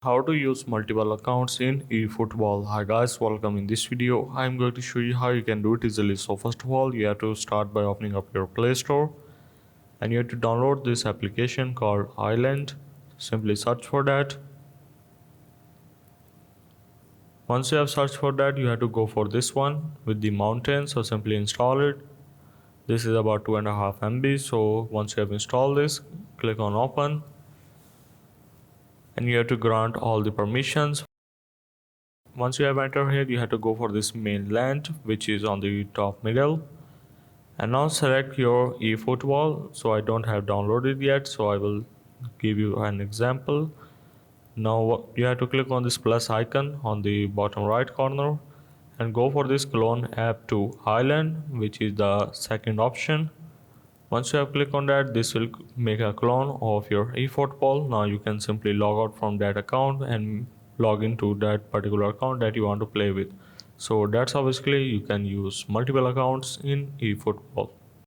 How to use multiple accounts in eFootball. Hi guys, welcome. In this video I'm going to show you how you can do it easily. So first of all, you have to start by opening up your Play Store and you have to download this application called Island. Simply search for that. Once you have searched for that, you have to go for this one with the mountains, so simply install it. This is about 2.5 MB. So once you have installed this, click on open and you have to grant all the permissions. Once you have entered here, you have to go for this mainland, which is on the top middle, and now select your eFootball. So I don't have downloaded yet, so I will give you an example. Now you have to click on this plus icon on the bottom right corner and go for this clone app to Island, which is the second option. Once you have clicked on that, this will make a clone of your eFootball. Now you can simply log out from that account and log into that particular account that you want to play with. So that's how basically you can use multiple accounts in eFootball.